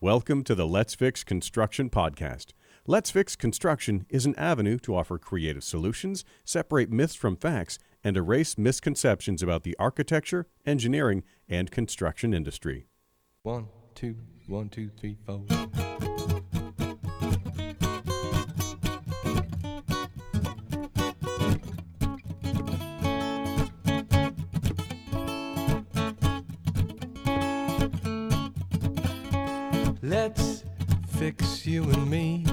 Welcome to the Let's Fix Construction podcast. Let's Fix Construction is an avenue to offer creative solutions, separate myths from facts, and erase misconceptions about the architecture, engineering, and construction industry. 1, 2, 1, 2, 3, 4. Let's fix you and me.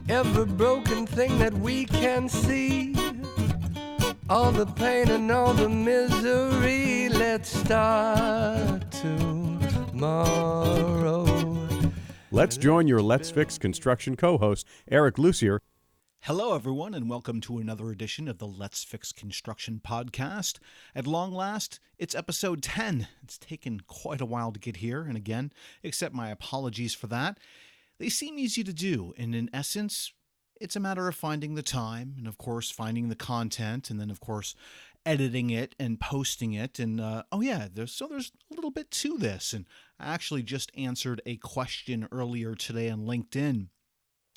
Every broken thing that we can see, all the pain and all the misery. Let's start tomorrow. Let's join your Let's Fix Construction co-host, Eric Lussier. Hello, everyone, and welcome to another edition of the Let's Fix Construction podcast. At long last, it's episode 10. It's taken quite a while to get here, and again, accept my apologies for that. They seem easy to do, and in essence, it's a matter of finding the time, and of course, finding the content, and then, of course, editing it and posting it. And, there's a little bit to this, and I actually just answered a question earlier today on LinkedIn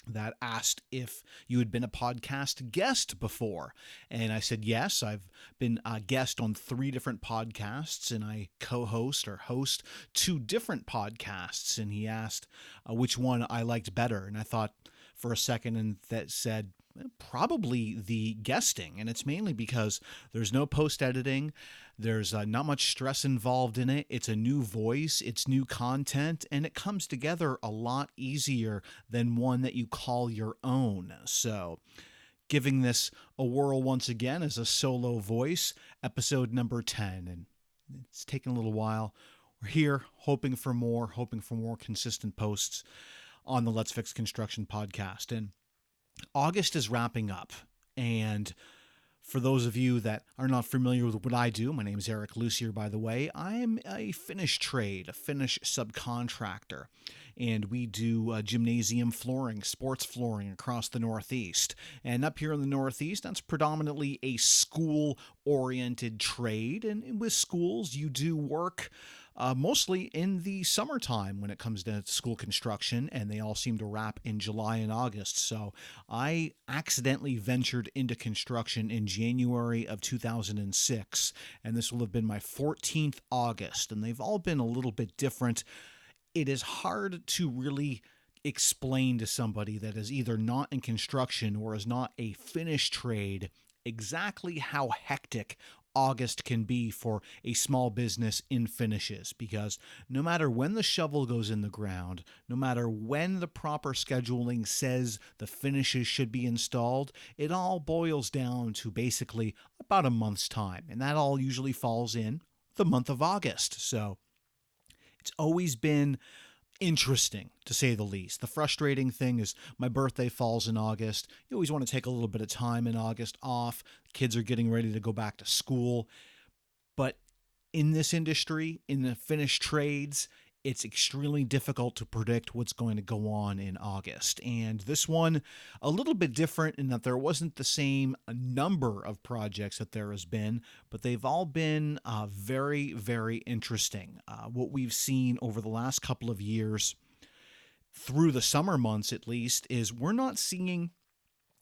that asked if you had been a podcast guest before. And I said, yes, I've been a guest on 3 different podcasts, and I co-host or host 2 different podcasts. And he asked which one I liked better. And I thought for a second and that said, probably the guesting. And it's mainly because there's no post-editing. There's not much stress involved in it. It's a new voice. It's new content. And it comes together a lot easier than one that you call your own. So giving this a whirl once again as a solo voice, episode number 10. And it's taken a little while. We're here hoping for more consistent posts on the Let's Fix Construction podcast. And August is wrapping up, and for those of you that are not familiar with what I do, my name is Eric Lussier, by the way. I am a Finnish trade, a Finnish subcontractor, and we do gymnasium flooring, sports flooring across the Northeast. And up here in the Northeast, that's predominantly a school-oriented trade, and with schools, you do work mostly in the summertime when it comes to school construction, and they all seem to wrap in July and August. So I accidentally ventured into construction in January of 2006, and this will have been my 14th August, and they've all been a little bit different. It is hard to really explain to somebody that is either not in construction or is not a finished trade exactly how hectic August can be for a small business in finishes, because no matter when the shovel goes in the ground, no matter when the proper scheduling says the finishes should be installed, it all boils down to basically about a month's time, and that all usually falls in the month of August. So it's always been interesting, to say the least. The frustrating thing is my birthday falls in August. You always want to take a little bit of time in August off. Kids are getting ready to go back to school. But in this industry, in the finished trades, it's extremely difficult to predict what's going to go on in August. And this one, a little bit different in that there wasn't the same number of projects that there has been, but they've all been very, very interesting. What we've seen over the last couple of years, through the summer months at least, is we're not seeing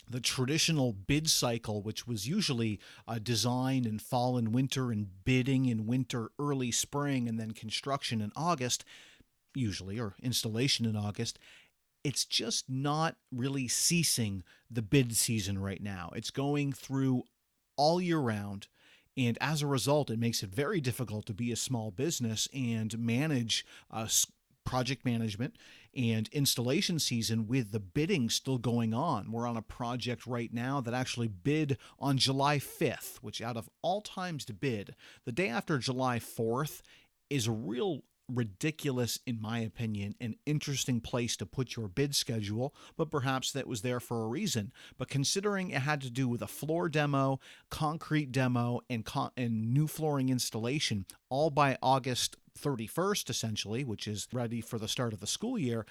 the traditional bid cycle, which was usually design in fall and winter and bidding in winter, early spring, and then construction in August, usually, or installation in August. It's just not really ceasing the bid season right now. It's going through all year round. And as a result, it makes it very difficult to be a small business and manage project management and installation season with the bidding still going on. We're on a project right now that actually bid on July 5th, which out of all times to bid, the day after July 4th is a real ridiculous, in my opinion, an interesting place to put your bid schedule, but perhaps that was there for a reason. But considering it had to do with a floor demo, concrete demo, and new flooring installation, all by August 31st, essentially, which is ready for the start of the school year,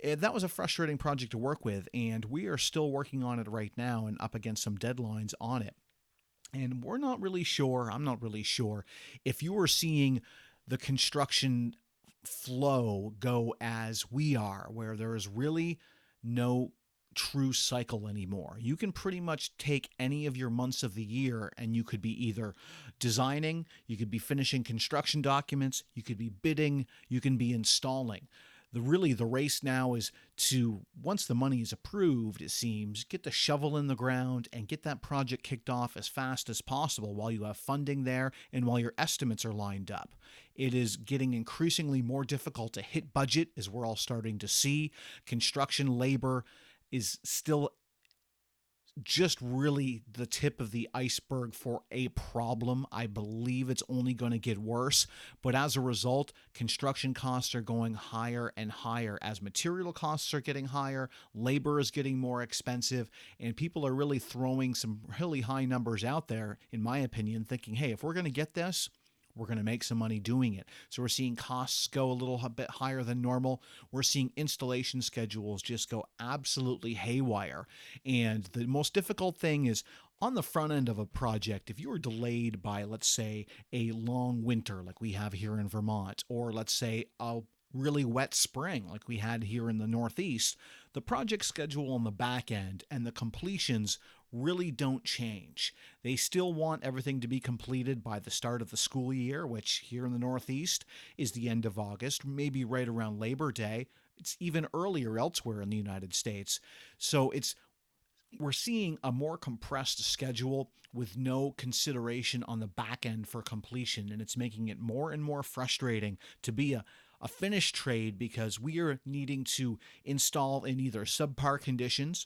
that was a frustrating project to work with, and we are still working on it right now and up against some deadlines on it. And I'm not really sure, if you were seeing the construction flow go as we are, where there is really no true cycle anymore. You can pretty much take any of your months of the year and you could be either designing, you could be finishing construction documents, you could be bidding, you can be installing. The race now is to, once the money is approved, it seems, get the shovel in the ground and get that project kicked off as fast as possible while you have funding there and while your estimates are lined up. It is getting increasingly more difficult to hit budget, as we're all starting to see. Construction labor is still just really the tip of the iceberg for a problem. I believe it's only going to get worse. But as a result, construction costs are going higher and higher. As material costs are getting higher, labor is getting more expensive, and people are really throwing some really high numbers out there, in my opinion, thinking, hey, if we're going to get this, we're going to make some money doing it. So we're seeing costs go a little bit higher than normal. We're seeing installation schedules just go absolutely haywire. And the most difficult thing is on the front end of a project, if you were delayed by, let's say, a long winter like we have here in Vermont, or let's say a really wet spring like we had here in the Northeast, the project schedule on the back end and the completions really don't change. They still want everything to be completed by the start of the school year, which here in the Northeast is the end of August, maybe right around Labor Day. It's even earlier elsewhere in the United States. So we're seeing a more compressed schedule with no consideration on the back end for completion, and it's making it more and more frustrating to be a finished trade, because we are needing to install in either subpar conditions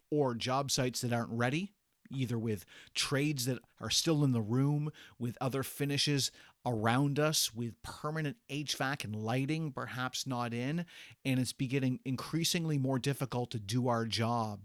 or job sites that aren't ready, either with trades that are still in the room, with other finishes around us, with permanent HVAC and lighting perhaps not in, and it's getting increasingly more difficult to do our job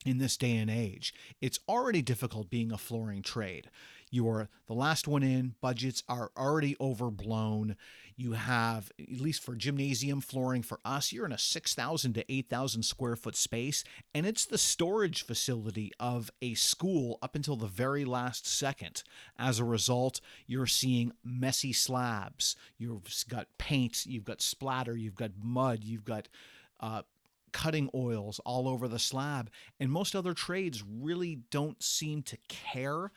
in this day and age. It's already difficult being a flooring trade. You're the last one in, budgets are already overblown. You have, at least for gymnasium flooring for us, you're in a 6,000 to 8,000 square foot space, and it's the storage facility of a school up until the very last second. As a result, you're seeing messy slabs. You've got paint, you've got splatter, you've got mud, you've got cutting oils all over the slab, and most other trades really don't seem to care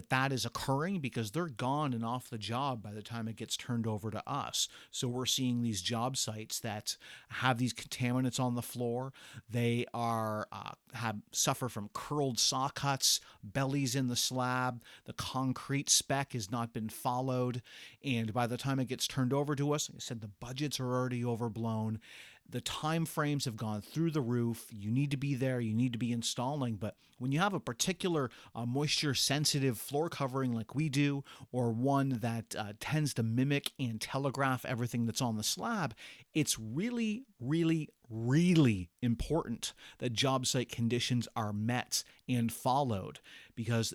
that is occurring, because they're gone and off the job by the time it gets turned over to us. So we're seeing these job sites that have these contaminants on the floor. They are suffer from curled saw cuts, bellies in the slab. The concrete spec has not been followed, and by the time it gets turned over to us, like I said, the budgets are already overblown. The time frames have gone through the roof. You need to be there. You need to be installing. But when you have a particular moisture-sensitive floor covering like we do, or one that tends to mimic and telegraph everything that's on the slab, it's really, really, really important that job site conditions are met and followed. Because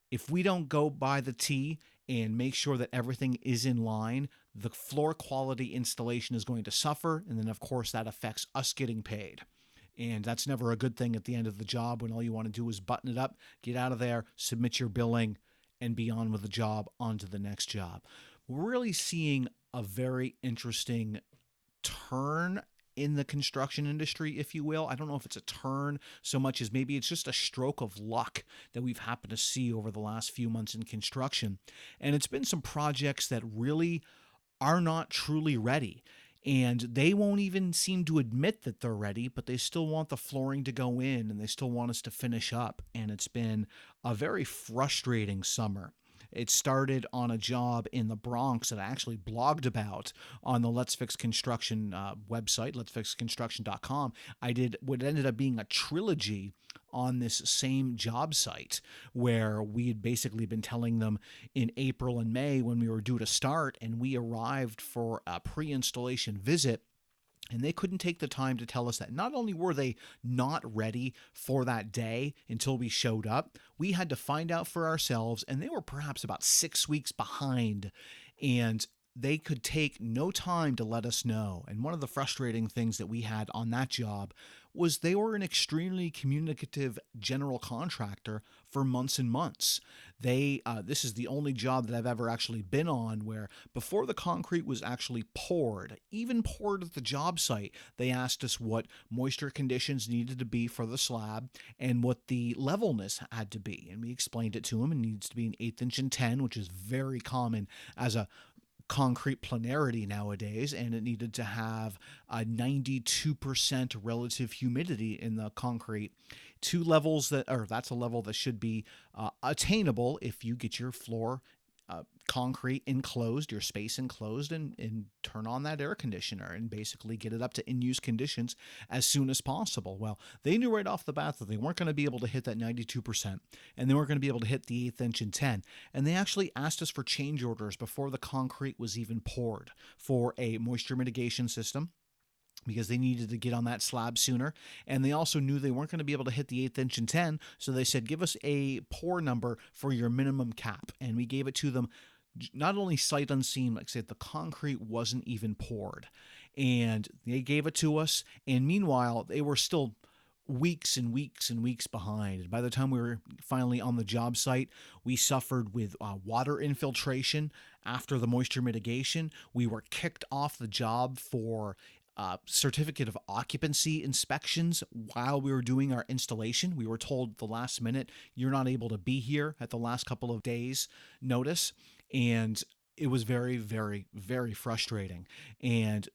if we don't go by the T and make sure that everything is in line, the floor quality installation is going to suffer, and then of course that affects us getting paid. And that's never a good thing at the end of the job, when all you want to do is button it up, get out of there, submit your billing, and be on with the job, on to the next job. We're really seeing a very interesting turn in the construction industry, if you will. I don't know if it's a turn so much as maybe it's just a stroke of luck that we've happened to see over the last few months in construction. And it's been some projects that really are not truly ready. And they won't even seem to admit that they're ready, but they still want the flooring to go in, and they still want us to finish up. And it's been a very frustrating summer. It started on a job in the Bronx that I actually blogged about on the Let's Fix Construction website, letsfixconstruction.com. I did what ended up being a trilogy on this same job site, where we had basically been telling them in April and May when we were due to start, and we arrived for a pre-installation visit. And they couldn't take the time to tell us that not only were they not ready for that day until we showed up, we had to find out for ourselves, and they were perhaps about 6 weeks behind. And they could take no time to let us know. And one of the frustrating things that we had on that job was they were an extremely communicative general contractor for months and months. This is the only job that I've ever actually been on where before the concrete was actually poured, even poured at the job site, they asked us what moisture conditions needed to be for the slab and what the levelness had to be. And we explained it to them. It needs to be an 1/8 inch and 10, which is very common as a concrete planarity nowadays, and it needed to have a 92% relative humidity in the concrete. That's a level that should be attainable if you get your floor concrete enclosed, your space enclosed, and turn on that air conditioner and basically get it up to in-use conditions as soon as possible. Well, they knew right off the bat that they weren't going to be able to hit that 92%, and they weren't going to be able to hit the 1/8 inch and 10. And they actually asked us for change orders before the concrete was even poured for a moisture mitigation system, because they needed to get on that slab sooner. And they also knew they weren't going to be able to hit the 1/8 inch and 10. So they said, give us a pour number for your minimum cap. And we gave it to them, not only sight unseen, like I said, the concrete wasn't even poured. And they gave it to us. And meanwhile, they were still weeks and weeks and weeks behind. And by the time we were finally on the job site, we suffered with water infiltration after the moisture mitigation. We were kicked off the job for certificate of occupancy inspections while we were doing our installation. We were told the last minute, you're not able to be here at the last couple of days notice. And it was very, very, very frustrating. And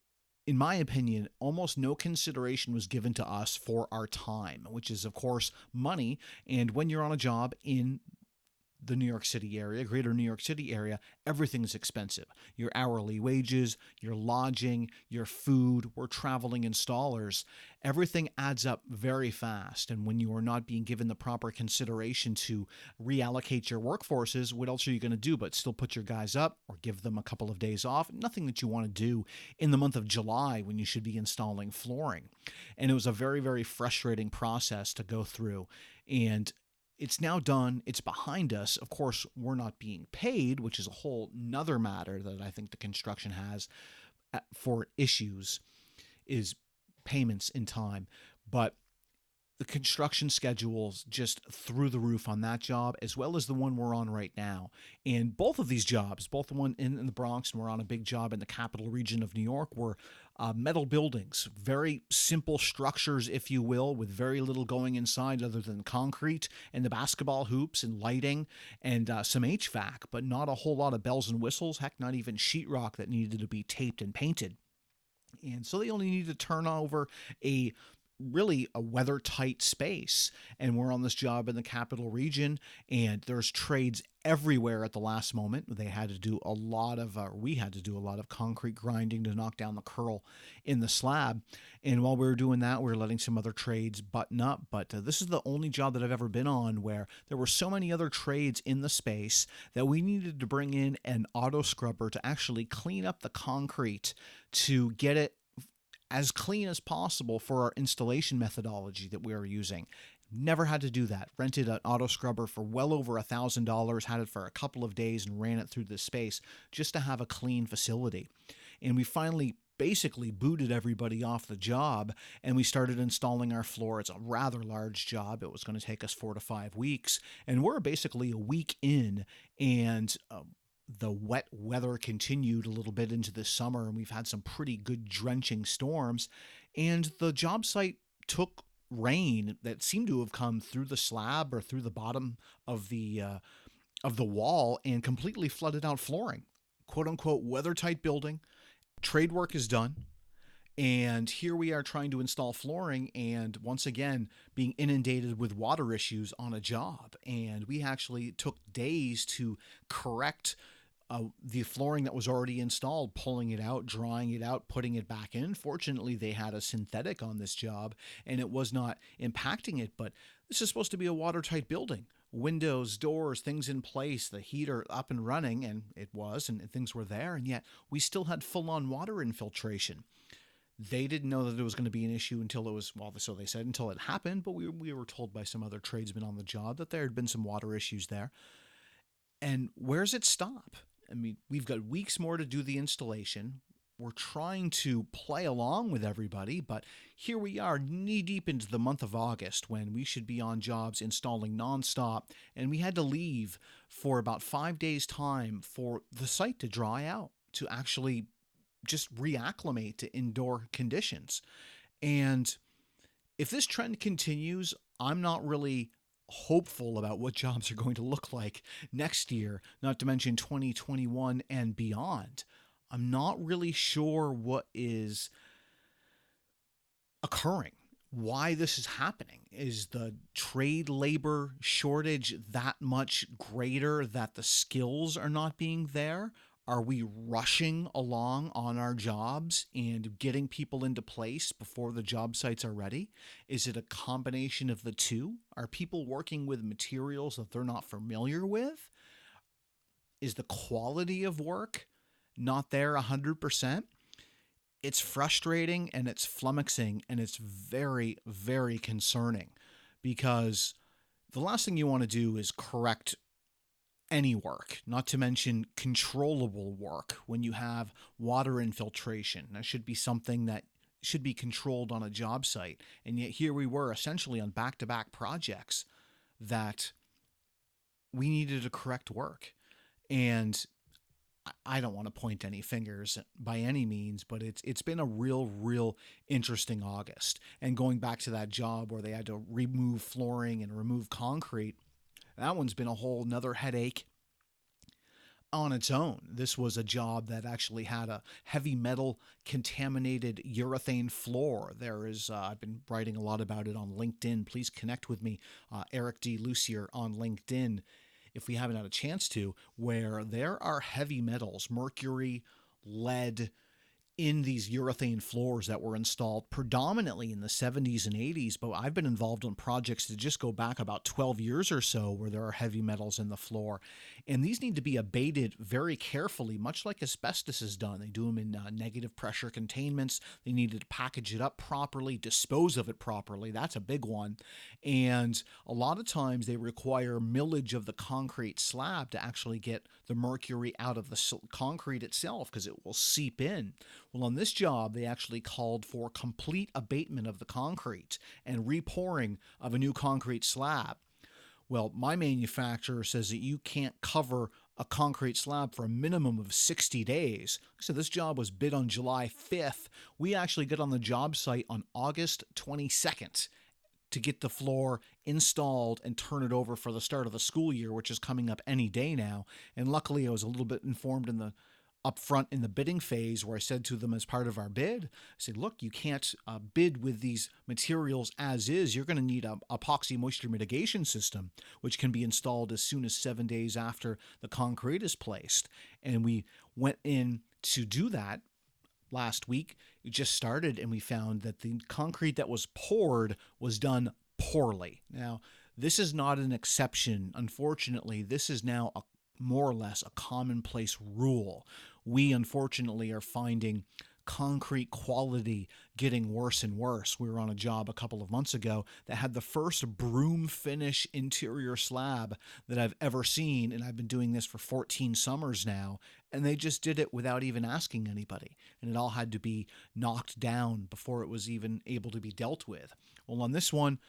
in my opinion, almost no consideration was given to us for our time, which is, of course, money. And when you're on a job in the New York City area, greater New York City area, everything's expensive. Your hourly wages, your lodging, your food, we're traveling installers. Everything adds up very fast. And when you are not being given the proper consideration to reallocate your workforces, what else are you going to do but still put your guys up or give them a couple of days off? Nothing that you want to do in the month of July when you should be installing flooring. And it was a very, very frustrating process to go through. And it's now done. It's behind us. Of course, we're not being paid, which is a whole nother matter that I think the construction has for issues, is payments in time. But the construction schedule's just through the roof on that job, as well as the one we're on right now. And both of these jobs, both the one in the Bronx and we're on a big job in the capital region of New York, were metal buildings, very simple structures, if you will, with very little going inside other than concrete and the basketball hoops and lighting and some HVAC, but not a whole lot of bells and whistles, heck, not even sheetrock that needed to be taped and painted. And so they only need to turn over a weathertight space. And we're on this job in the capital region, and there's trades everywhere at the last moment. We had to do a lot of concrete grinding to knock down the curl in the slab. And while we were doing that, we were letting some other trades button up. But this is the only job that I've ever been on where there were so many other trades in the space that we needed to bring in an auto scrubber to actually clean up the concrete to get it as clean as possible for our installation methodology that we were using. Never had to do that. Rented an auto scrubber for well over $1,000, had it for a couple of days and ran it through this space just to have a clean facility. And we finally basically booted everybody off the job, and we started installing our floor. It's a rather large job. It was going to take us 4 to 5 weeks, and we're basically a week in, and the wet weather continued a little bit into the summer, and we've had some pretty good drenching storms, and the job site took rain that seemed to have come through the slab or through the bottom of the wall and completely flooded out flooring. Quote unquote weathertight building. Trade work is done. And here we are trying to install flooring and once again being inundated with water issues on a job. And we actually took days to correct the flooring that was already installed, pulling it out, drying it out, putting it back in. Fortunately, they had a synthetic on this job and it was not impacting it, but this is supposed to be a watertight building. Windows, doors, things in place, the heater up and running, and it was, and things were there, and yet we still had full-on water infiltration. They didn't know that it was going to be an issue until it was, well, so they said until it happened, but we were told by some other tradesmen on the job that there had been some water issues there. And where's it stop? I mean, we've got weeks more to do the installation. We're trying to play along with everybody, but here we are knee deep into the month of August when we should be on jobs installing nonstop, and we had to leave for about 5 days' time for the site to dry out, to actually just reacclimate to indoor conditions. And if this trend continues, I'm not really hopeful about what jobs are going to look like next year, not to mention 2021 and beyond. I'm not really sure what is occurring, why this is happening. Is the trade labor shortage that much greater that the skills are not being there? Are we rushing along on our jobs and getting people into place before the job sites are ready? Is it a combination of the two? Are people working with materials that they're not familiar with? Is the quality of work not there 100%? It's frustrating and it's flummoxing and it's very, very concerning, because the last thing you want to do is correct any work, not to mention controllable work, when you have water infiltration. That should be something that should be controlled on a job site. And yet here we were essentially on back-to-back projects that we needed to correct work. And I don't want to point any fingers by any means, but it's been a real interesting August. And going back to that job where they had to remove flooring and remove concrete, that one's been a whole nother headache on its own. This was a job that actually had a heavy metal contaminated urethane floor. There is, I've been writing a lot about it on LinkedIn. Please connect with me, Eric D. Lussier on LinkedIn, if we haven't had a chance to, where there are heavy metals, mercury, lead, in these urethane floors that were installed predominantly in the 70s and 80s, but I've been involved in projects that just go back about 12 years or so where there are heavy metals in the floor. And these need to be abated very carefully, much like asbestos is done. They do them in negative pressure containments. They need to package it up properly, dispose of it properly. That's a big one. And a lot of times they require millage of the concrete slab to actually get the mercury out of the concrete itself, because it will seep in. Well, on this job, they actually called for complete abatement of the concrete and repouring of a new concrete slab. Well, my manufacturer says that you can't cover a concrete slab for a minimum of 60 days. So this job was bid on July 5th. We actually got on the job site on August 22nd to get the floor installed and turn it over for the start of the school year, which is coming up any day now. And luckily, I was a little bit informed in the up front in the bidding phase, where I said to them as part of our bid, I said, look, you can't bid with these materials as is. You're going to need an epoxy moisture mitigation system, which can be installed as soon as 7 days after the concrete is placed. And we went in to do that last week. It just started, and we found that the concrete that was poured was done poorly. Now, this is not an exception. Unfortunately, this is now more or less a commonplace rule. We unfortunately are finding concrete quality getting worse and worse. We were on a job a couple of months ago that had the first broom finish interior slab that I've ever seen, and I've been doing this for 14 summers now, and they just did it without even asking anybody, and it all had to be knocked down before it was even able to be dealt with. Well, on this one,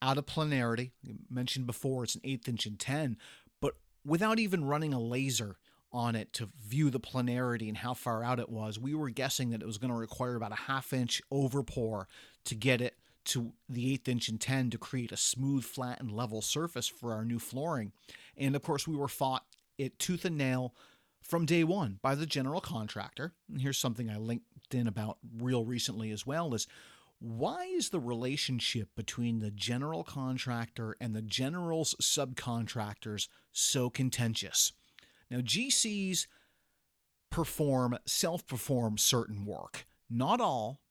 out of planarity, I mentioned before, it's an 1/8 inch and 10, but without even running a laser on it to view the planarity and how far out it was, we were guessing that it was going to require about a 1/2 inch overpour to get it to the 1/8 inch and 10 to create a smooth, flat, and level surface for our new flooring. And of course, we were fought it tooth and nail from day one by the general contractor. And here's something I linked in about real recently as well, is why is the relationship between the general contractor and the general's subcontractors so contentious? Now, GCs self-perform certain work. Not all,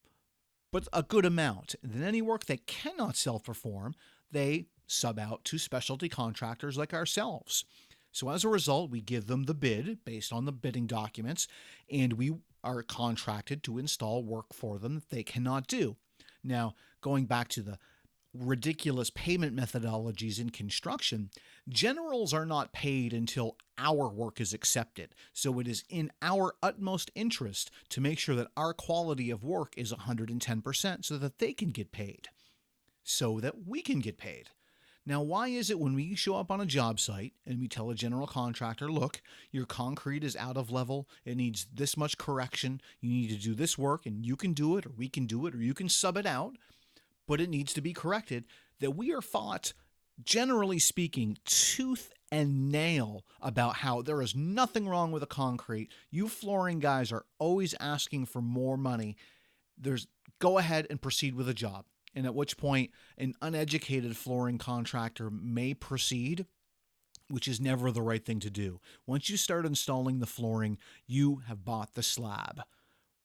but a good amount. And then any work they cannot self-perform, they sub out to specialty contractors like ourselves. So as a result, we give them the bid based on the bidding documents, and we are contracted to install work for them that they cannot do. Now, going back to the ridiculous payment methodologies in construction, generals are not paid until our work is accepted. So it is in our utmost interest to make sure that our quality of work is 110% so that they can get paid, so that we can get paid. Now, why is it when we show up on a job site and we tell a general contractor, look, your concrete is out of level, it needs this much correction, you need to do this work, and you can do it, or we can do it, or you can sub it out, but it needs to be corrected, that we are fought, generally speaking, tooth and nail about how there is nothing wrong with the concrete. You flooring guys are always asking for more money. Go ahead and proceed with the job. And at which point an uneducated flooring contractor may proceed, which is never the right thing to do. Once you start installing the flooring, you have bought the slab.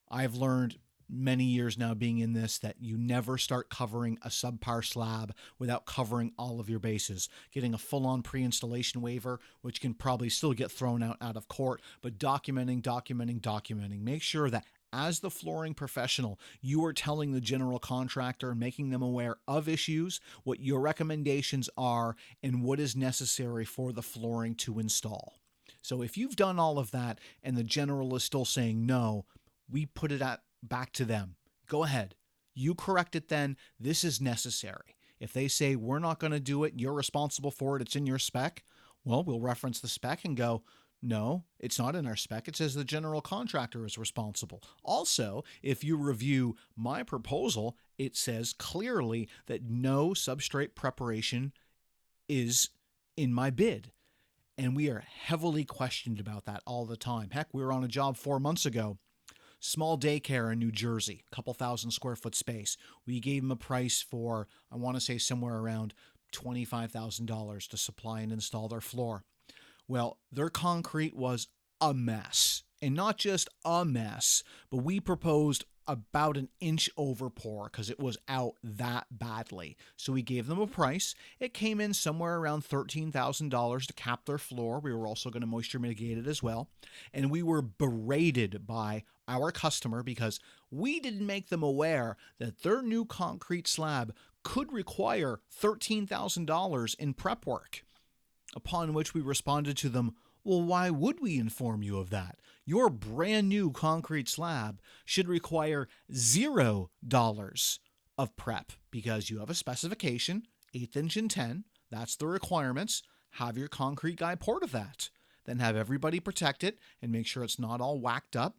I've learned many years now being in this that you never start covering a subpar slab without covering all of your bases. Getting a full-on pre-installation waiver, which can probably still get thrown out of court, but documenting. Make sure that as the flooring professional, you are telling the general contractor, making them aware of issues, what your recommendations are, and what is necessary for the flooring to install. So if you've done all of that and the general is still saying no, we put it back to them. Go ahead. You correct it then. This is necessary. If they say, we're not going to do it, you're responsible for it, it's in your spec, well, we'll reference the spec and go, no, it's not in our spec. It says the general contractor is responsible. Also, if you review my proposal, it says clearly that no substrate preparation is in my bid. And we are heavily questioned about that all the time. Heck, we were on a job 4 months ago. Small daycare in New Jersey, a couple thousand square foot space. We gave them a price for, I want to say somewhere around $25,000 to supply and install their floor. Well, their concrete was a mess. And not just a mess, but we proposed about an inch over pour because it was out that badly. So we gave them a price. It came in somewhere around $13,000 to cap their floor. We were also going to moisture mitigate it as well. And we were berated by our customer because we didn't make them aware that their new concrete slab could require $13,000 in prep work. Upon which we responded to them, well, why would we inform you of that? Your brand new concrete slab should require $0 of prep because you have a specification, 1/8 inch and 10. That's the requirements. Have your concrete guy pour to that. Then have everybody protect it and make sure it's not all whacked up,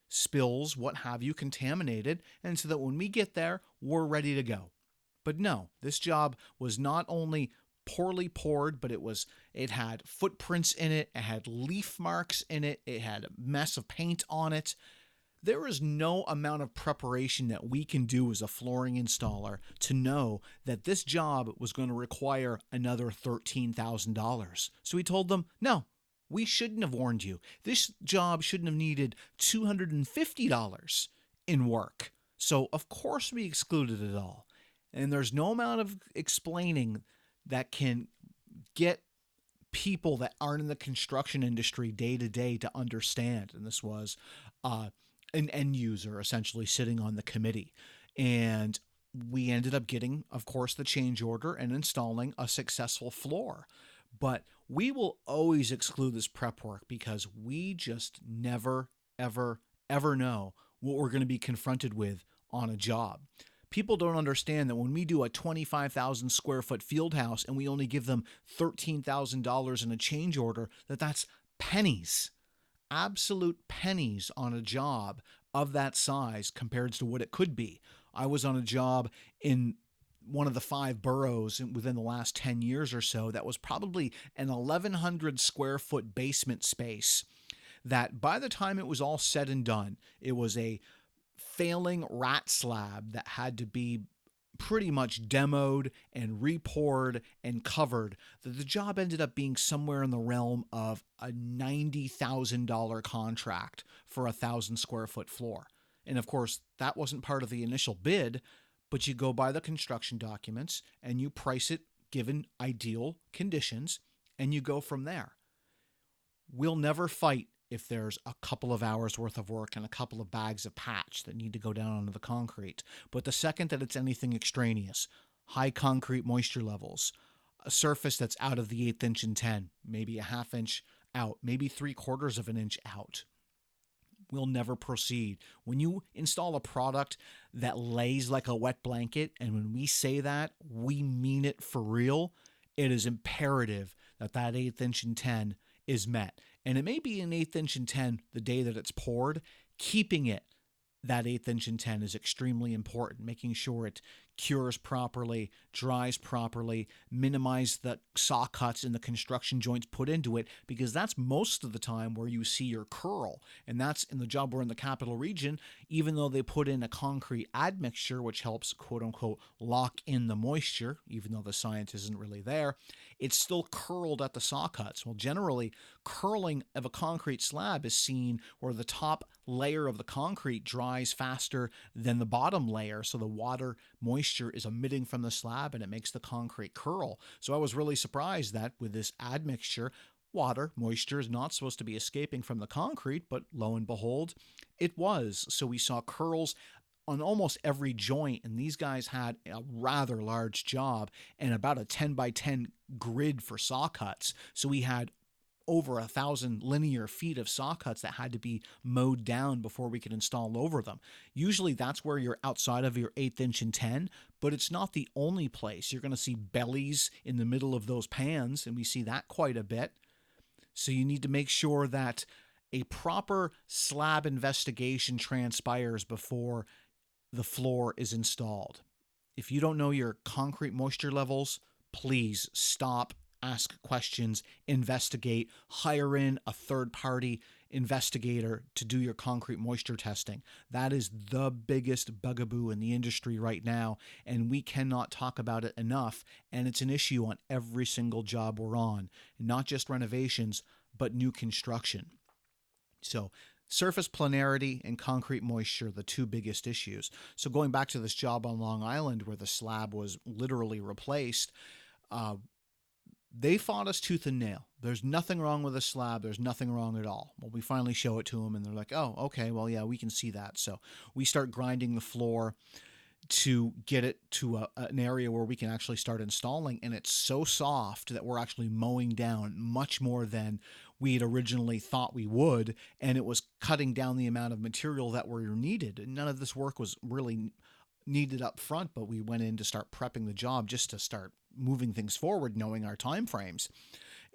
spills, what have you, contaminated, and so that when we get there, we're ready to go. But no, this job was not only poorly poured, but it had footprints in it, it had leaf marks in it, it had a mess of paint on it. There is no amount of preparation that we can do as a flooring installer to know that this job was going to require another $13,000. So we told them, no, we shouldn't have warned you. This job shouldn't have needed $250 in work. So of course we excluded it all. And there's no amount of explaining that can get people that aren't in the construction industry day to day to understand. And this was an end user essentially sitting on the committee. And we ended up getting, of course, the change order and installing a successful floor. But we will always exclude this prep work because we just never, ever, ever know what we're going to be confronted with on a job. People don't understand that when we do a 25,000 square foot field house and we only give them $13,000 in a change order, that's pennies, absolute pennies on a job of that size compared to what it could be. I was on a job in one of the 5 boroughs within the last 10 years or so that was probably an 1,100 square foot basement space that by the time it was all said and done, it was a failing rat slab that had to be pretty much demoed and repoured and covered, that the job ended up being somewhere in the realm of a $90,000 contract for a 1,000 square foot floor. And of course, that wasn't part of the initial bid, but you go by the construction documents and you price it given ideal conditions and you go from there. We'll never fight if there's a couple of hours worth of work and a couple of bags of patch that need to go down onto the concrete. But the second that it's anything extraneous, high concrete moisture levels, a surface that's out of the 1/8 inch and 10, maybe a 1/2 inch out, maybe 3/4 of an inch out, will never proceed. When you install a product that lays like a wet blanket, and when we say that, we mean it for real, it is imperative that that 1/8 inch and 10 is met. And it may be an 1/8 inch and 10 the day that it's poured. Keeping it that 1/8 inch and 10 is extremely important, making sure it cures properly, dries properly, minimize the saw cuts and the construction joints put into it, because that's most of the time where you see your curl. And that's in the job we're in the capital region, even though they put in a concrete admixture, which helps quote unquote lock in the moisture, even though the science isn't really there, it's still curled at the saw cuts. Well, generally, curling of a concrete slab is seen where the top layer of the concrete dries faster than the bottom layer, so the water moisture is emitting from the slab and it makes the concrete curl. So I was really surprised that with this admixture, water moisture is not supposed to be escaping from the concrete, but lo and behold, it was. So we saw curls on almost every joint, and these guys had a rather large job and about a 10 by 10 grid for saw cuts. So we had over 1,000 linear feet of saw cuts that had to be mowed down before we could install over them. Usually that's where you're outside of your 1/8 inch and 10, but it's not the only place. You're going to see bellies in the middle of those pans, and we see that quite a bit. So you need to make sure that a proper slab investigation transpires before the floor is installed. If you don't know your concrete moisture levels, please stop, ask questions, investigate, hire in a third-party investigator to do your concrete moisture testing. That is the biggest bugaboo in the industry right now, and we cannot talk about it enough, and it's an issue on every single job we're on, not just renovations, but new construction. So surface planarity and concrete moisture, the two biggest issues. So going back to this job on Long Island where the slab was literally replaced, they fought us tooth and nail. There's nothing wrong with the slab. There's nothing wrong at all. Well, we finally show it to them, and they're like, oh, okay, well, yeah, we can see that. So we start grinding the floor to get it to an area where we can actually start installing, and it's so soft that we're actually mowing down much more than we had originally thought we would, and it was cutting down the amount of material that were needed. And none of this work was really needed up front, but we went in to start prepping the job just to start moving things forward, knowing our time frames.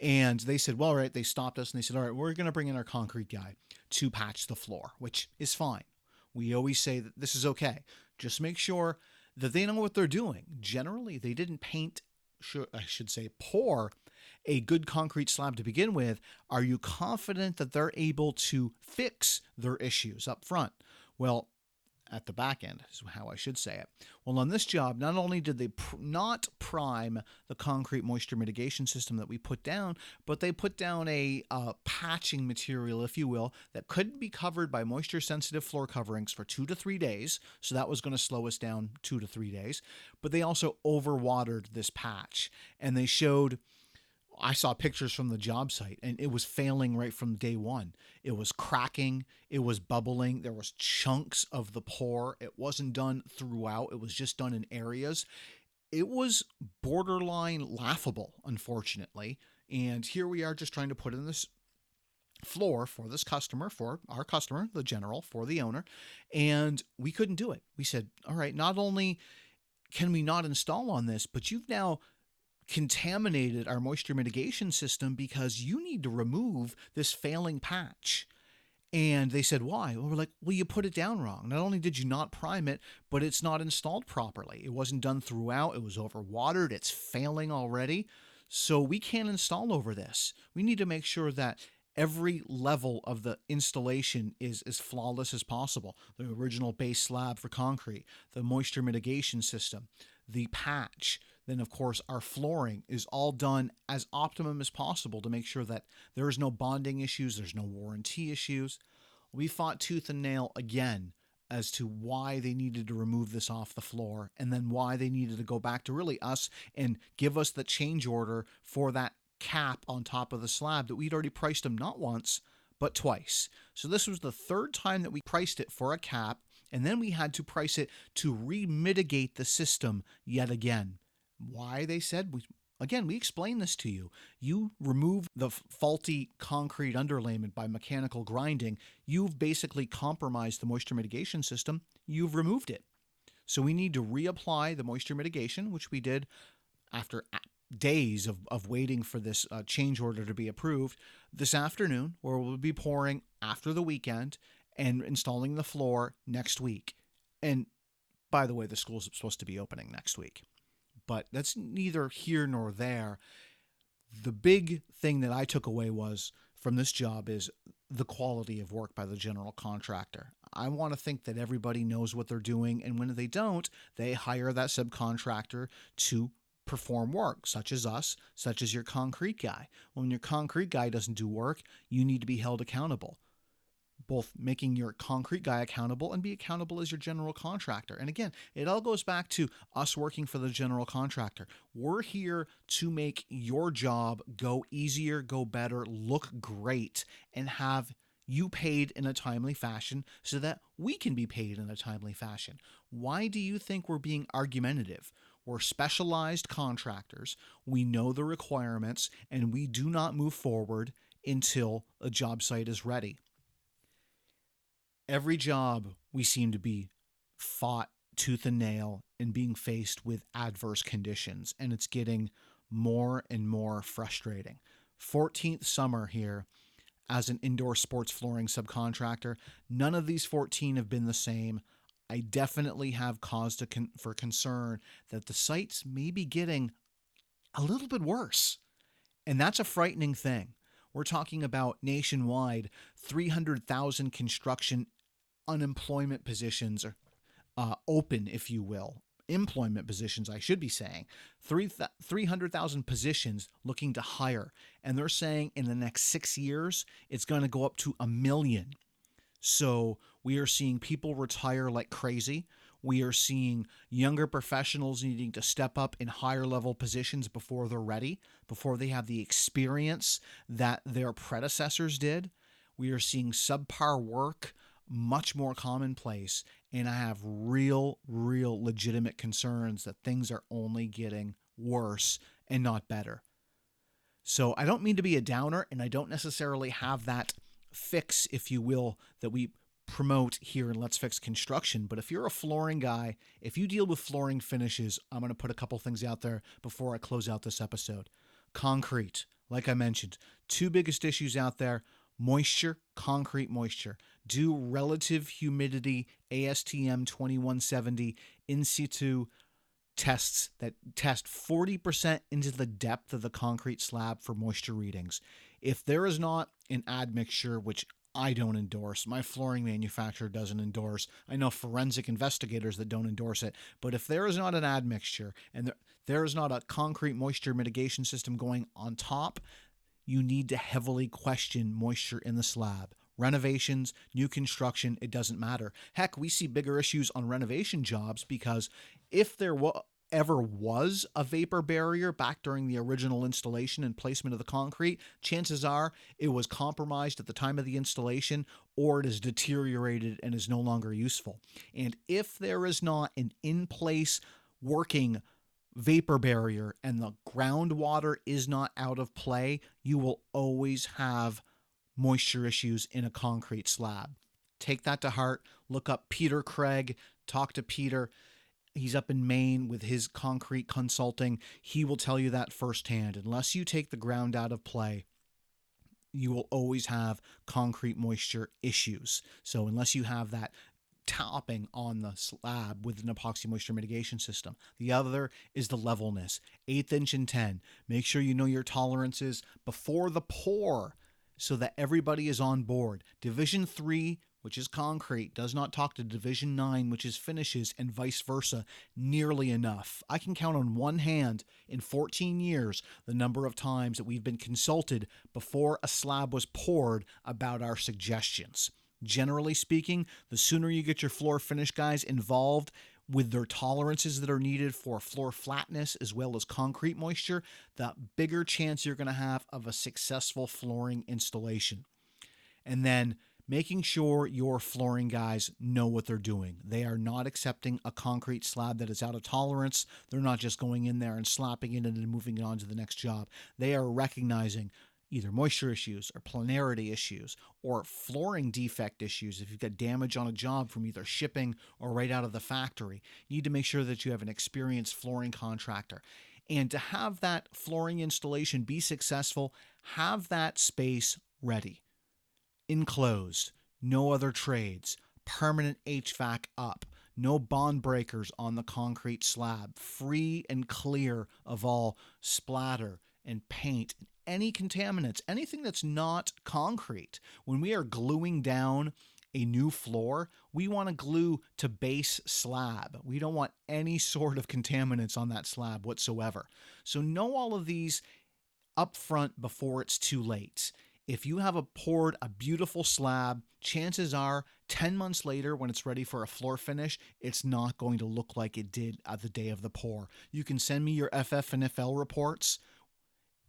And they said, well, all right, they stopped us and they said, all right, we're going to bring in our concrete guy to patch the floor, which is fine. We always say that this is okay. Just make sure that they know what they're doing. Generally, they didn't pour a good concrete slab to begin with. Are you confident that they're able to fix their issues up front? Well, at the back end is how I should say it. Well, on this job, not only did they not prime the concrete moisture mitigation system that we put down, but they put down a patching material, if you will, that couldn't be covered by moisture-sensitive floor coverings for 2 to 3 days. So that was going to slow us down 2 to 3 days. But they also overwatered this patch, and they showed, I saw pictures from the job site, and it was failing right from day one. It was cracking. It was bubbling. There was chunks of the pour. It wasn't done throughout. It was just done in areas. It was borderline laughable, unfortunately. And here we are just trying to put in this floor for this customer, for our customer, the general, for the owner, and we couldn't do it. We said, all right, not only can we not install on this, but you've now contaminated our moisture mitigation system because you need to remove this failing patch. And they said, why? Well, we're like, well, you put it down wrong. Not only did you not prime it, but it's not installed properly. It wasn't done throughout. It was overwatered. It's failing already. So we can't install over this. We need to make sure that every level of the installation is as flawless as possible. The original base slab for concrete, the moisture mitigation system, the patch, then of course our flooring is all done as optimum as possible to make sure that there is no bonding issues, there's no warranty issues. We fought tooth and nail again as to why they needed to remove this off the floor, and then why they needed to go back to really us and give us the change order for that cap on top of the slab that we'd already priced them not once, but twice. So this was the third time that we priced it for a cap, and then we had to price it to re-mitigate the system yet again. Why, they said, we explained this to you. You remove the faulty concrete underlayment by mechanical grinding. You've basically compromised the moisture mitigation system. You've removed it. So we need to reapply the moisture mitigation, which we did after days of waiting for this change order to be approved this afternoon, where we'll be pouring after the weekend and installing the floor next week. And by the way, the school's supposed to be opening next week, but that's neither here nor there. The big thing that I took away from this job is the quality of work by the general contractor. I want to think that everybody knows what they're doing, and when they don't, they hire that subcontractor to perform work, such as us, such as your concrete guy. When your concrete guy doesn't do work, you need to be held accountable. Both making your concrete guy accountable and be accountable as your general contractor. And again, it all goes back to us working for the general contractor. We're here to make your job go easier, go better, look great, and have you paid in a timely fashion so that we can be paid in a timely fashion. Why do you think we're being argumentative? We're specialized contractors. We know the requirements, and we do not move forward until a job site is ready. Every job we seem to be fought tooth and nail and being faced with adverse conditions, and it's getting more and more frustrating. 14th summer here as an indoor sports flooring subcontractor. None of these 14 have been the same. I definitely have cause for concern that the sites may be getting a little bit worse, and that's a frightening thing. We're talking about nationwide 300,000 construction unemployment positions open, if you will. Employment positions, I should be saying. 300,000 positions looking to hire. And they're saying in the next 6 years, it's going to go up to 1 million. So we are seeing people retire like crazy. We are seeing younger professionals needing to step up in higher level positions before they're ready, before they have the experience that their predecessors did. We are seeing subpar work much more commonplace, and I have real legitimate concerns that things are only getting worse and not better. So I don't mean to be a downer, and I don't necessarily have that fix, if you will, that we promote here in Let's Fix Construction. But if you're a flooring guy, if you deal with flooring finishes, I'm going to put a couple things out there before I close out this episode. Concrete, like I mentioned, two biggest issues out there: moisture, concrete moisture. Do relative humidity ASTM 2170 in situ tests that test 40% into the depth of the concrete slab for moisture readings. If there is not an admixture, which I don't endorse, my flooring manufacturer doesn't endorse, I know forensic investigators that don't endorse it, but if there is not an admixture and there is not a concrete moisture mitigation system going on top, you need to heavily question moisture in the slab. Renovations, new construction, it doesn't matter. Heck, we see bigger issues on renovation jobs because if there ever was a vapor barrier back during the original installation and placement of the concrete, chances are it was compromised at the time of the installation, or it is deteriorated and is no longer useful. And if there is not an in-place working vapor barrier and the groundwater is not out of play, you will always have moisture issues in a concrete slab. Take that to heart. Look up Peter Craig. Talk to Peter. He's up in Maine with his concrete consulting. He will tell you that firsthand. Unless you take the ground out of play, you will always have concrete moisture issues. So unless you have that topping on the slab with an epoxy moisture mitigation system. The other is the levelness. 1/8 inch and 10. Make sure you know your tolerances before the pour so that everybody is on board. Division 3, which is concrete, does not talk to Division 9, which is finishes, and vice versa, nearly enough. I can count on one hand in 14 years the number of times that we've been consulted before a slab was poured about our suggestions. Generally speaking, the sooner you get your floor finish guys involved with their tolerances that are needed for floor flatness as well as concrete moisture, the bigger chance you're going to have of a successful flooring installation. And then making sure your flooring guys know what they're doing. They are not accepting a concrete slab that is out of tolerance. They're not just going in there and slapping it and then moving it on to the next job. They are recognizing either moisture issues or planarity issues or flooring defect issues. If you've got damage on a job from either shipping or right out of the factory, you need to make sure that you have an experienced flooring contractor. And to have that flooring installation be successful, have that space ready, enclosed, no other trades, permanent HVAC up, no bond breakers on the concrete slab, free and clear of all splatter and paint, any contaminants, anything that's not concrete. When we are gluing down a new floor, we want to glue to base slab. We don't want any sort of contaminants on that slab whatsoever. So know all of these up front before it's too late. If you have poured a beautiful slab, chances are 10 months later when it's ready for a floor finish, it's not going to look like it did at the day of the pour. You can send me your FF and FL reports.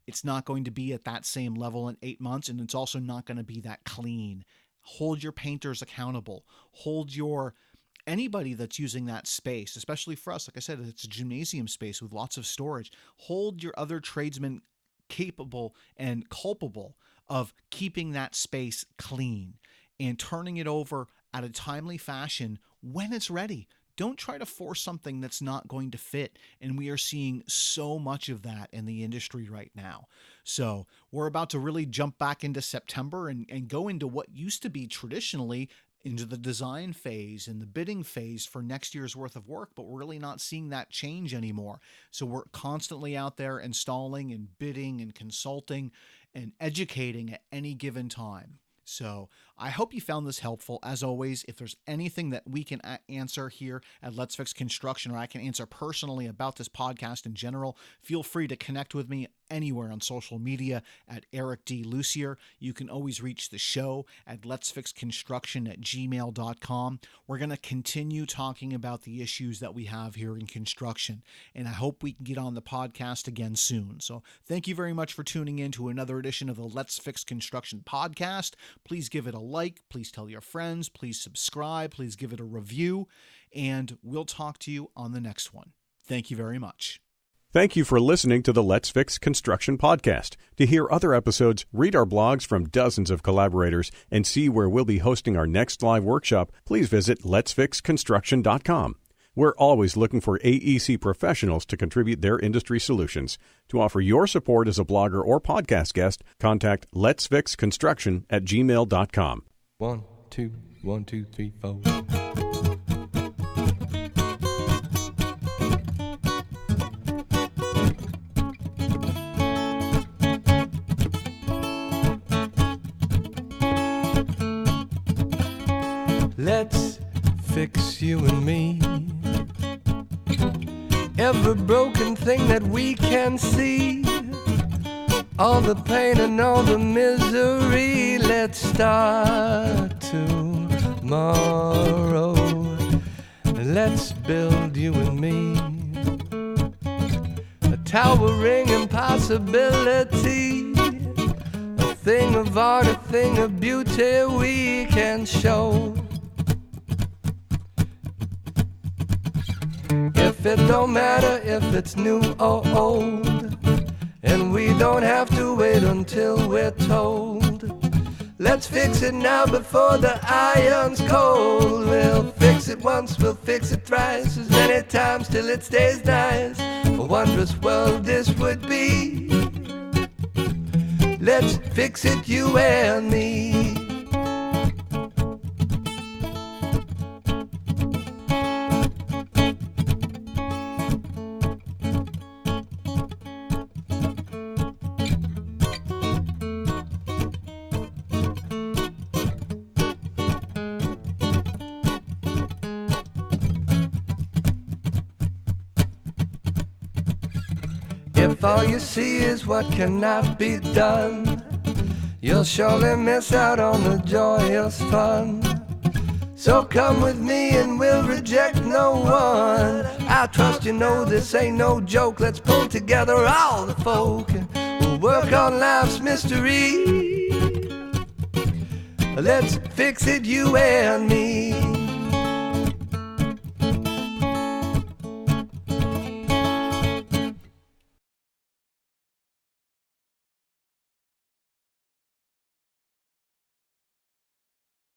It's not going to be at that same level in 8 months, and it's also not going to be that clean. Hold your painters accountable. Hold anybody that's using that space, especially for us, like I said, it's a gymnasium space with lots of storage. Hold your other tradesmen capable and culpable of keeping that space clean and turning it over at a timely fashion when it's ready. Don't try to force something that's not going to fit. And we are seeing so much of that in the industry right now. So we're about to really jump back into September and go into what used to be traditionally into the design phase and the bidding phase for next year's worth of work, but we're really not seeing that change anymore. So we're constantly out there installing and bidding and consulting and educating at any given time. So I hope you found this helpful. As always, if there's anything that we can answer here at Let's Fix Construction, or I can answer personally about this podcast in general, feel free to connect with me anywhere on social media at Eric D. Lussier. You can always reach the show at letsfixconstruction@gmail.com. We're going to continue talking about the issues that we have here in construction, and I hope we can get on the podcast again soon. So thank you very much for tuning in to another edition of the Let's Fix Construction podcast. Please give it a like. Please tell your friends. Please subscribe. Please give it a review, and we'll talk to you on the next one. Thank you very much. Thank you for listening to the Let's Fix Construction podcast. To hear other episodes, read our blogs from dozens of collaborators, and see where we'll be hosting our next live workshop, please visit letsfixconstruction.com. We're always looking for AEC professionals to contribute their industry solutions. To offer your support as a blogger or podcast guest, contact letsfixconstruction@gmail.com. 1, 2, 1, 2, 3, 4. Let's fix you and me. Every broken thing that we can see, all the pain and all the misery. Let's start tomorrow. Let's build you and me a towering impossibility, a thing of art, a thing of beauty we can show. If it don't matter if it's new or old, and we don't have to wait until we're told. Let's fix it now before the iron's cold. We'll fix it once, we'll fix it thrice, as many times till it stays nice. A wondrous world this would be. Let's fix it, you and me. If all you see is what cannot be done, you'll surely miss out on the joyous fun. So come with me and we'll reject no one. I trust you know this ain't no joke. Let's pull together all the folk and we'll work on life's mystery. Let's fix it, you and me.